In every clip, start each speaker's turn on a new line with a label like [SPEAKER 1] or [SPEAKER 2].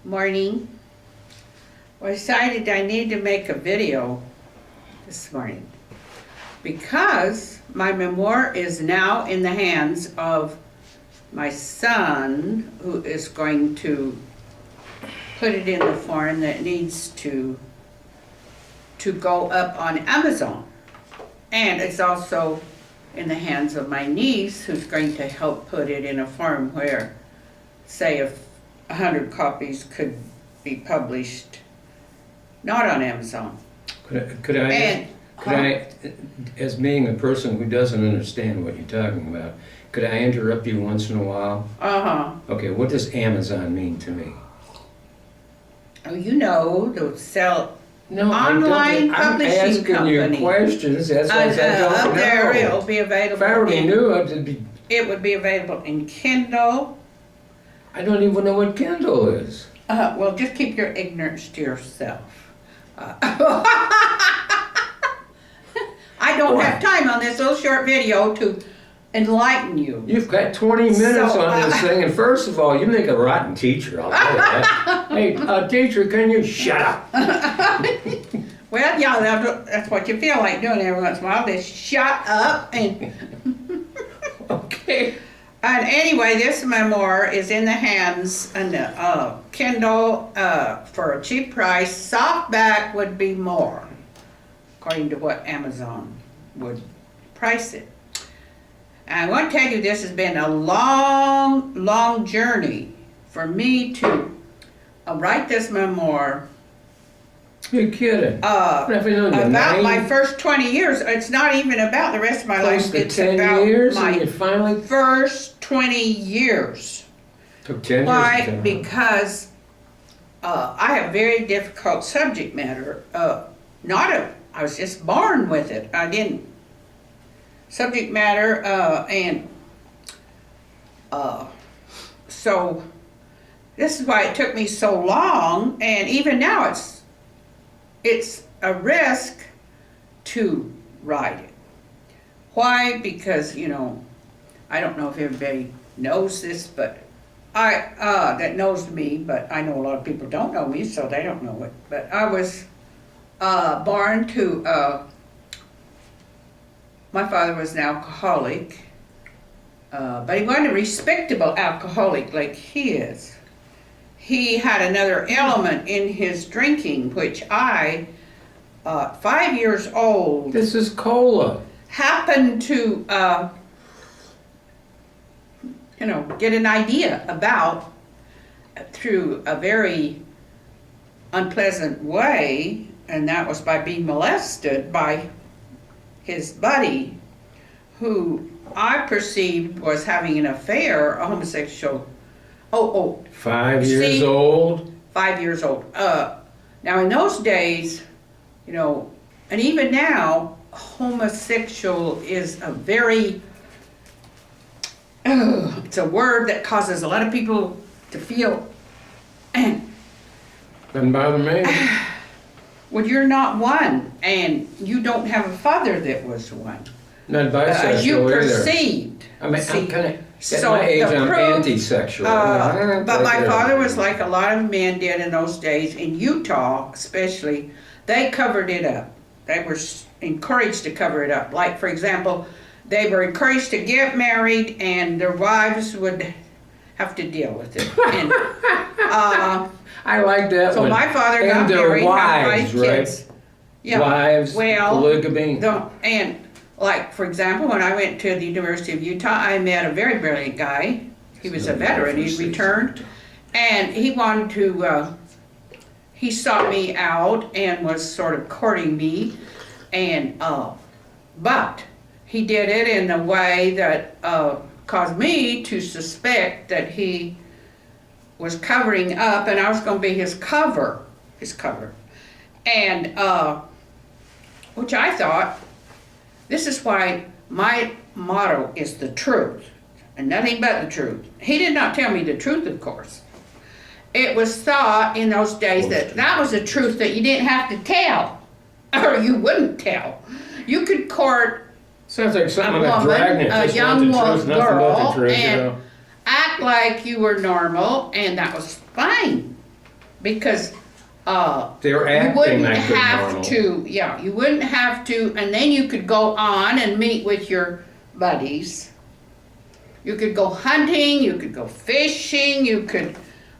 [SPEAKER 1] Morning. I decided I need to make a video this morning because my memoir is now in the hands of my son, who is going to put it in the form that needs to go up on Amazon. And it's also in the hands of my niece, who's going to help put it in a form where, say, if 100 copies could be published, not on Amazon.
[SPEAKER 2] Could I, as being a person who doesn't understand what you're talking about, could I interrupt you once in a while? Okay, what does Amazon mean to me?
[SPEAKER 1] Oh, you know, to sell
[SPEAKER 2] No,
[SPEAKER 1] online publishing
[SPEAKER 2] I'm asking
[SPEAKER 1] company.
[SPEAKER 2] you questions. That's why I said I don't know.
[SPEAKER 1] There, it'll be available.
[SPEAKER 2] If I already knew, I'd be.
[SPEAKER 1] It would be available in Kindle.
[SPEAKER 2] I don't even know what Kindle is.
[SPEAKER 1] Well, just keep your ignorance to yourself. I don't have time on this little short video to enlighten you.
[SPEAKER 2] You've got 20 minutes on this thing, and first of all, you make a rotten teacher, I'll tell you that. Hey, teacher, can you shut up?
[SPEAKER 1] Well, yeah, that's what you feel like doing every once in a while, just shut up and...
[SPEAKER 2] Okay.
[SPEAKER 1] And anyway, this memoir is in the hands of Kindle for a cheap price. Softback would be more, according to what Amazon would price it. And I want to tell you, this has been a long, long journey for me to write this memoir.
[SPEAKER 2] You're kidding.
[SPEAKER 1] About my first 20 years. It's not even about the rest of my life. It's
[SPEAKER 2] 10
[SPEAKER 1] about
[SPEAKER 2] years
[SPEAKER 1] my
[SPEAKER 2] and you finally
[SPEAKER 1] first 20 years.
[SPEAKER 2] took 10 years.
[SPEAKER 1] Why? Because I have very difficult subject matter. I was just born with it. I didn't. Subject matter, so this is why it took me so long, and even now it's a risk to write it. Why? Because, I don't know if everybody knows this, but that knows me, but I know a lot of people don't know me, so they don't know it. But I was born to, my father was an alcoholic, but he wasn't a respectable alcoholic like he is. He had another element in his drinking, which I, 5 years old...
[SPEAKER 2] This is cola.
[SPEAKER 1] ...happened to, get an idea about through a very unpleasant way, and that was by being molested by his buddy, who I perceived was having an affair, a homosexual.
[SPEAKER 2] 5 years old?
[SPEAKER 1] 5 years old. Now in those days, and even now, homosexual is a very, it's a word that causes a lot of people to feel,
[SPEAKER 2] Doesn't bother me.
[SPEAKER 1] well, you're not one, and you don't have a father that was one.
[SPEAKER 2] Not bisexual
[SPEAKER 1] As you
[SPEAKER 2] either.
[SPEAKER 1] perceived.
[SPEAKER 2] I mean,
[SPEAKER 1] See,
[SPEAKER 2] I'm kind of, at
[SPEAKER 1] so
[SPEAKER 2] my age,
[SPEAKER 1] the
[SPEAKER 2] I'm
[SPEAKER 1] proof,
[SPEAKER 2] anti-sexual.
[SPEAKER 1] But my father was like a lot of men did in those days, in Utah especially. They covered it up. They were encouraged to cover it up. Like, for example, they were encouraged to get married and their wives would have to deal with it. And,
[SPEAKER 2] I like that
[SPEAKER 1] so
[SPEAKER 2] one.
[SPEAKER 1] my father got
[SPEAKER 2] And their
[SPEAKER 1] married,
[SPEAKER 2] wives,
[SPEAKER 1] had 5 kids.
[SPEAKER 2] right?
[SPEAKER 1] Yeah.
[SPEAKER 2] Wives, polygamy.
[SPEAKER 1] And like, for example, when I went to the University of Utah, I met a very brilliant guy. He was a veteran. He returned. And he wanted to, he sought me out and was sort of courting me. And, but he did it in a way that caused me to suspect that he was covering up, and I was going to be his cover. And, which I thought, this is why my motto is the truth, and nothing but the truth. He did not tell me the truth, of course. It was thought in those days that was the truth that you didn't have to tell, or you wouldn't tell. You could court
[SPEAKER 2] Sounds like something
[SPEAKER 1] a
[SPEAKER 2] like
[SPEAKER 1] woman,
[SPEAKER 2] Dragnet.
[SPEAKER 1] a
[SPEAKER 2] Just
[SPEAKER 1] young
[SPEAKER 2] want the truth, nothing but the
[SPEAKER 1] girl,
[SPEAKER 2] truth,
[SPEAKER 1] and act like you were normal, and that was fine. because
[SPEAKER 2] They're
[SPEAKER 1] you
[SPEAKER 2] acting
[SPEAKER 1] wouldn't
[SPEAKER 2] like they're
[SPEAKER 1] have
[SPEAKER 2] normal.
[SPEAKER 1] to, yeah, you wouldn't have to, and then you could go on and meet with your buddies. You could go hunting, you could go fishing,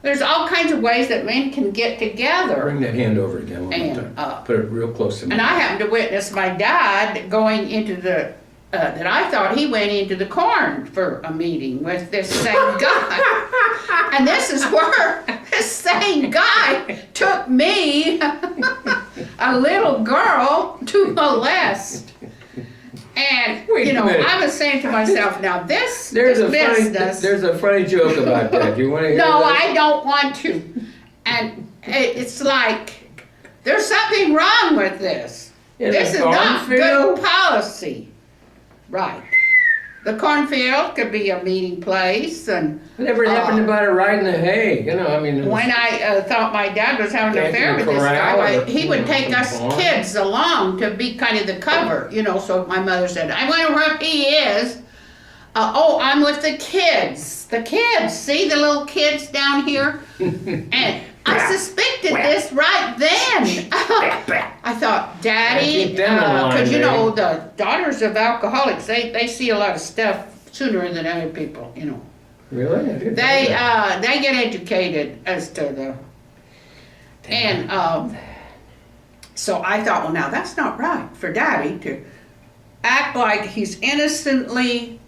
[SPEAKER 1] there's all kinds of ways that men can get together.
[SPEAKER 2] Bring that hand over again one more
[SPEAKER 1] And,
[SPEAKER 2] time. Put it real close to me.
[SPEAKER 1] And I happened to witness my dad going into that I thought he went into the corn for a meeting with this same guy. And this is where this same guy took me, a little girl, to molest. And,
[SPEAKER 2] Wait a minute.
[SPEAKER 1] I was saying to myself, now this
[SPEAKER 2] There's
[SPEAKER 1] is
[SPEAKER 2] a funny,
[SPEAKER 1] business.
[SPEAKER 2] there's a funny joke about that. You want to hear
[SPEAKER 1] No,
[SPEAKER 2] that?
[SPEAKER 1] I don't want to. And it's like, there's something wrong with this.
[SPEAKER 2] In
[SPEAKER 1] This
[SPEAKER 2] a
[SPEAKER 1] is not
[SPEAKER 2] cornfield?
[SPEAKER 1] good policy. Right. The cornfield could be a meeting place, and
[SPEAKER 2] Whatever happened about it riding the hay? You know, I mean.
[SPEAKER 1] when I thought my dad was having an affair with this guy, he would take us kids along to be kind of the cover, so my mother said, I wonder where he is. Oh, I'm with the kids. The kids, see the little kids down here? And I suspected this right then. I thought, Daddy,
[SPEAKER 2] keep them in line,
[SPEAKER 1] because
[SPEAKER 2] baby.
[SPEAKER 1] the daughters of alcoholics, they see a lot of stuff sooner than other people,
[SPEAKER 2] Really? I didn't know
[SPEAKER 1] They
[SPEAKER 2] that.
[SPEAKER 1] they get educated as to so I thought, well, now that's not right for Daddy to act like he's innocently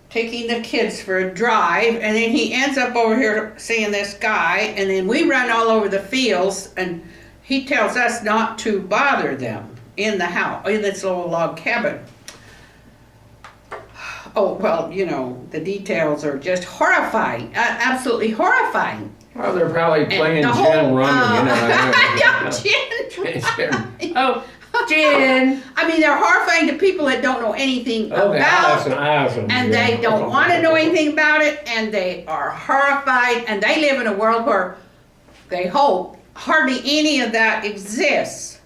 [SPEAKER 1] taking the kids for a drive, and then he ends up over here seeing this guy, and then we run all over the fields, and he tells us not to bother them in the house, in this little log cabin. Oh, well, the details are just horrifying, absolutely horrifying.
[SPEAKER 2] Well, they're probably playing
[SPEAKER 1] the
[SPEAKER 2] gin
[SPEAKER 1] whole,
[SPEAKER 2] rummy,
[SPEAKER 1] yeah, gin.
[SPEAKER 2] Oh, gin.
[SPEAKER 1] I mean, they're horrifying to people that don't know anything
[SPEAKER 2] Okay,
[SPEAKER 1] about,
[SPEAKER 2] awesome.
[SPEAKER 1] and they don't want to know anything about it, and they are horrified, and they live in a world where they hope hardly any of that exists.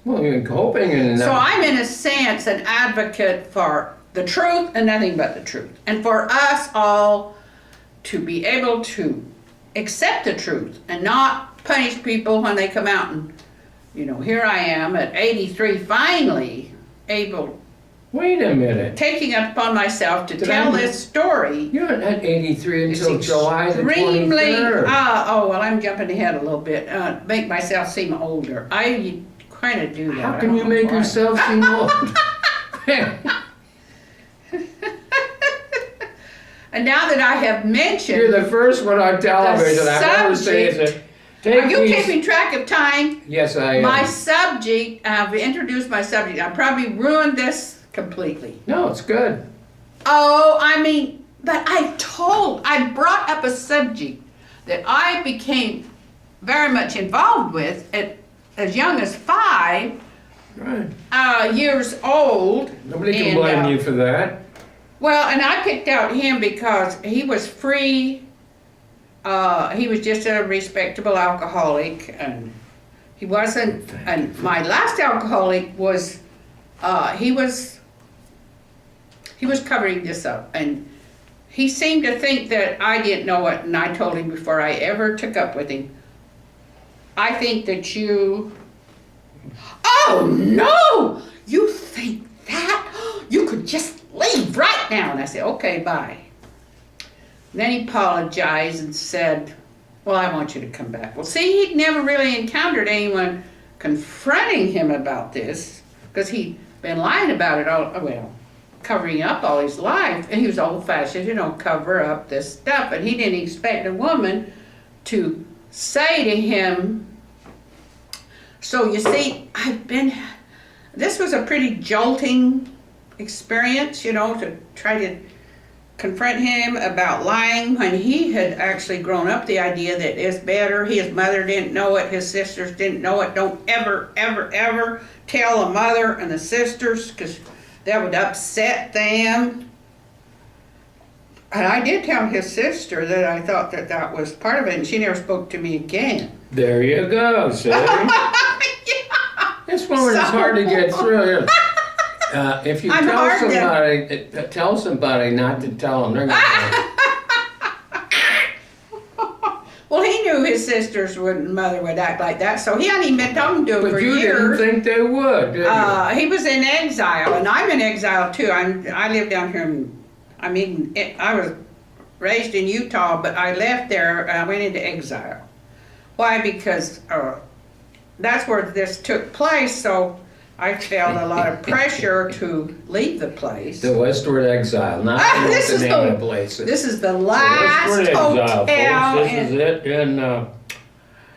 [SPEAKER 2] Well, you're hoping and
[SPEAKER 1] So I'm in a sense an advocate for the truth and nothing but the truth, and for us all to be able to accept the truth and not punish people when they come out and, here I am at 83 finally able,
[SPEAKER 2] Wait a minute.
[SPEAKER 1] taking it upon myself to tell this story.
[SPEAKER 2] You're not 83
[SPEAKER 1] It's
[SPEAKER 2] until July the
[SPEAKER 1] extremely,
[SPEAKER 2] 23rd.
[SPEAKER 1] I'm jumping ahead a little bit, make myself seem older. I kind of do that.
[SPEAKER 2] How
[SPEAKER 1] I
[SPEAKER 2] can
[SPEAKER 1] don't
[SPEAKER 2] you
[SPEAKER 1] know
[SPEAKER 2] make
[SPEAKER 1] why.
[SPEAKER 2] yourself seem old?
[SPEAKER 1] And now that I have mentioned,
[SPEAKER 2] You're the first one on television I've ever seen that.
[SPEAKER 1] are you keeping track of time?
[SPEAKER 2] Yes, I am.
[SPEAKER 1] My subject, I've introduced my subject, I probably ruined this completely.
[SPEAKER 2] No, it's good.
[SPEAKER 1] Oh, but I brought up a subject that I became very much involved with at as young as 5
[SPEAKER 2] Right.
[SPEAKER 1] years old.
[SPEAKER 2] Nobody can
[SPEAKER 1] And,
[SPEAKER 2] blame you for that.
[SPEAKER 1] Well, and I picked out him because he was free. He was just a respectable alcoholic, and he wasn't. And my last alcoholic was, he was covering this up, and he seemed to think that I didn't know it. And I told him before I ever took up with him, I think that you. Oh no! You think that? You could just leave right now. And I said, okay, bye. And then he apologized and said, well, I want you to come back. Well, see, he'd never really encountered anyone confronting him about this, because he'd been lying about it covering up all his life. And he was old-fashioned, cover up this stuff. And he didn't expect a woman to say to him, so you see, this was a pretty jolting experience, to try to confront him about lying when he had actually grown up the idea that it's better. His mother didn't know it, his sisters didn't know it. Don't ever, ever, ever tell the mother and the sisters, because that would upset them. And I did tell his sister that I thought that was part of it, and she never spoke to me again.
[SPEAKER 2] There you go, see? This woman is hard to get through. If you tell somebody not to tell them, they're going to.
[SPEAKER 1] Well, he knew his his sisters and mother would act like that, so he hadn't even been talking to him for years.
[SPEAKER 2] But you didn't think they would, did you?
[SPEAKER 1] He was in exile, and I'm in exile too. I live down here. I was raised in Utah, but I left there. I went into exile. Why? Because that's where this took place. So I felt a lot of pressure to leave the place.
[SPEAKER 2] The westward exile, not the name of the place.
[SPEAKER 1] This is the last hotel.
[SPEAKER 2] This is it. And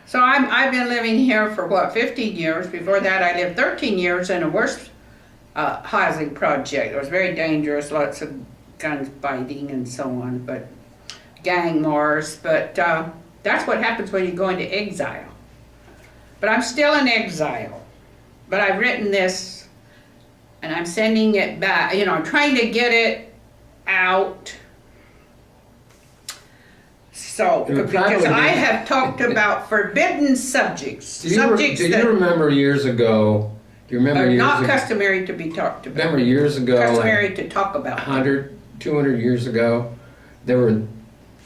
[SPEAKER 1] so I've been living here for 15 years. Before that, I lived 13 years in a worse housing project. It was very dangerous, lots of gun fighting and so on, but gang wars. But that's what happens when you go into exile. But I'm still in exile. But I've written this, and I'm sending it back. I'm trying to get it out. So, because I have talked about forbidden subjects.
[SPEAKER 2] Do you remember years ago? Do you remember
[SPEAKER 1] not customary to be talked about.
[SPEAKER 2] Remember years ago?
[SPEAKER 1] Customary to talk about.
[SPEAKER 2] 100, 200 years ago, there were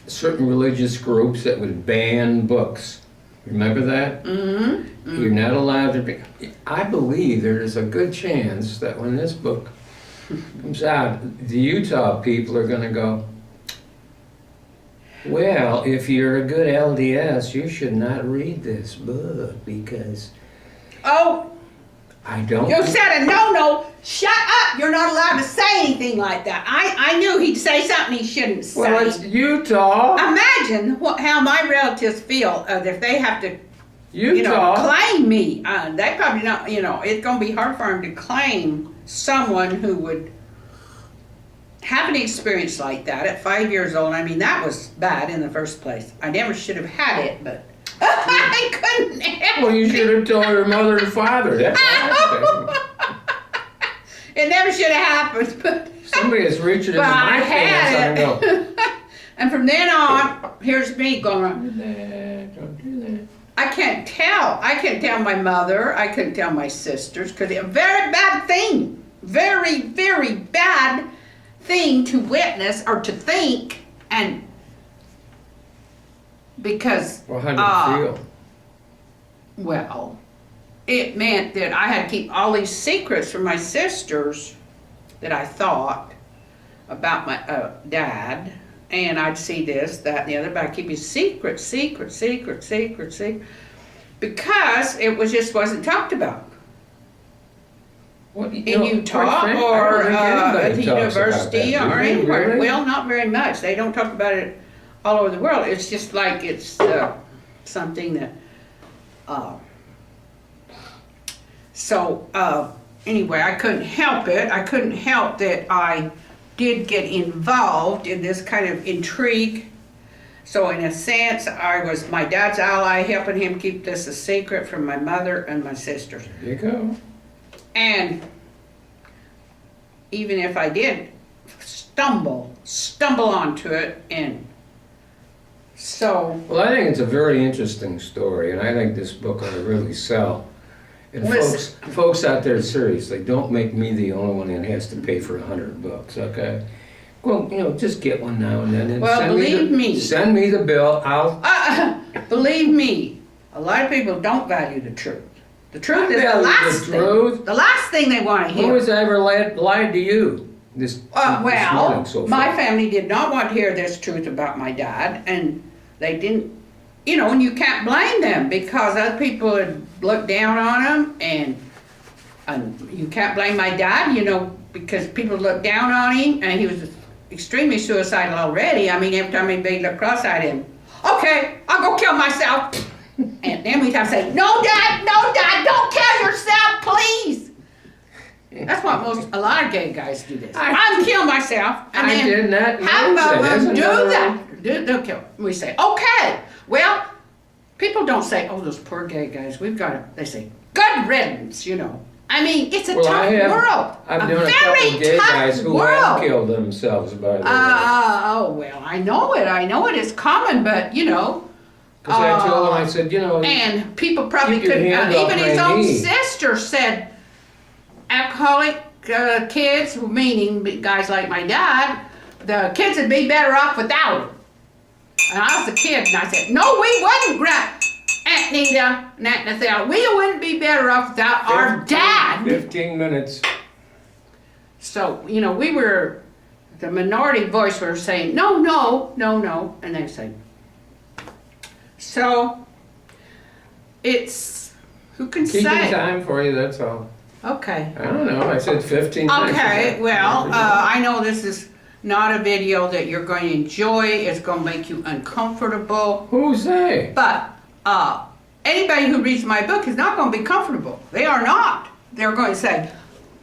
[SPEAKER 2] certain religious groups that would ban books. Remember that? Mm-hmm. You're not allowed to be. I believe there is a good chance that when this book comes out, the Utah people are going to go, well, if you're a good LDS, you should not read this book because...
[SPEAKER 1] Oh!
[SPEAKER 2] I don't...
[SPEAKER 1] You said a no-no. Shut up! You're not allowed to say anything like that. I knew he'd say something he shouldn't say.
[SPEAKER 2] Well, it's Utah.
[SPEAKER 1] Imagine how my relatives feel if they have to,
[SPEAKER 2] Utah.
[SPEAKER 1] claim me. They probably not, it's going to be hard for them to claim someone who would have an experience like that at 5 years old. I mean, that was bad in the first place. I never should have had it, but I couldn't help
[SPEAKER 2] Well, you should have told your mother and father. That's
[SPEAKER 1] It never should have happened, but
[SPEAKER 2] somebody is reaching into my pants. I go.
[SPEAKER 1] And from then on, here's me going.
[SPEAKER 2] Don't do that.
[SPEAKER 1] I can't tell my mother. I couldn't tell my sisters because it's a very bad thing. Very, very bad thing to witness or to think, and because.
[SPEAKER 2] Well, how did you feel?
[SPEAKER 1] Well, it meant that I had to keep all these secrets from my sisters that I thought about my dad, and I'd see this, that, and the other, but I'd keep it secret, because it wasn't talked about.
[SPEAKER 2] Well,
[SPEAKER 1] in Utah or at the university or anywhere. Really? Well, not very much. They don't talk about it all over the world. It's just like it's something that. Anyway, I couldn't help it. I couldn't help that I did get involved in this kind of intrigue. So in a sense, I was my dad's ally, helping him keep this a secret from my mother and my sisters.
[SPEAKER 2] There you go.
[SPEAKER 1] And even if I did stumble onto it, and so...
[SPEAKER 2] Well, I think it's a very interesting story, and I think this book ought to really sell. And folks out there, seriously, don't make me the only one that has to pay for 100 books, okay? Well, just get one now and then. And
[SPEAKER 1] well,
[SPEAKER 2] send me the bill.
[SPEAKER 1] Believe me, a lot of people don't value the truth. The truth is the last thing. The last thing they want to hear.
[SPEAKER 2] When was I ever lied to you? This morning so far?
[SPEAKER 1] My family did not want to hear this truth about my dad, and they didn't. And you can't blame them because other people would look down on them, and you can't blame my dad, because people looked down on him, and he was extremely suicidal already. I mean, every time anybody looked cross-eyed at him, okay, I'll go kill myself. And then we'd have to say, no, Dad, don't kill yourself, please. That's what a lot of gay guys do this. I'm kill myself. And then half of them do that. They'll kill. We say, okay. Well, people don't say, oh, those poor gay guys, we've got it. They say, good riddance, I mean, it's a tough world.
[SPEAKER 2] I've known a couple of gay guys who have killed themselves, by the way.
[SPEAKER 1] Well, I know it. It's common, but,
[SPEAKER 2] Because I told him, I said,
[SPEAKER 1] and people probably couldn't, even his own sister said, alcoholic kids, meaning guys like my dad, the kids would be better off without him. And I was a kid, and I said, no, we wouldn't, Aunt Nita and Aunt Nathaniel. We wouldn't be better off without our dad.
[SPEAKER 2] 15 minutes.
[SPEAKER 1] So, you know, we were, the minority voice were saying, no, no, no, no. And they said, so, it's, who can
[SPEAKER 2] Keeping
[SPEAKER 1] say?
[SPEAKER 2] time for you, that's all.
[SPEAKER 1] Okay.
[SPEAKER 2] I don't know, I said 15 minutes.
[SPEAKER 1] Okay, well, I know this is not a video that you're going to enjoy. It's going to make you uncomfortable.
[SPEAKER 2] Who's they?
[SPEAKER 1] But anybody who reads my book is not going to be comfortable. They are not. They're going to say,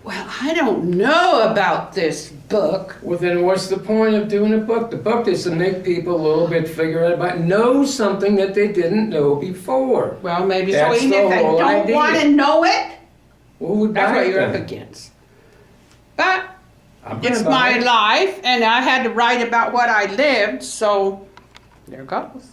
[SPEAKER 1] well, I don't know about this book.
[SPEAKER 2] Well, then what's the point of doing a book? The book is to make people a little bit figure out about, know something that they didn't know before.
[SPEAKER 1] Well, maybe so.
[SPEAKER 2] That's
[SPEAKER 1] Even
[SPEAKER 2] the
[SPEAKER 1] if they
[SPEAKER 2] whole
[SPEAKER 1] don't
[SPEAKER 2] idea.
[SPEAKER 1] want to know it,
[SPEAKER 2] Who would
[SPEAKER 1] that's
[SPEAKER 2] buy
[SPEAKER 1] what
[SPEAKER 2] it
[SPEAKER 1] you're up
[SPEAKER 2] then?
[SPEAKER 1] against. But
[SPEAKER 2] I'm gonna
[SPEAKER 1] it's
[SPEAKER 2] buy
[SPEAKER 1] my
[SPEAKER 2] it.
[SPEAKER 1] life, and I had to write about what I lived, so there goes.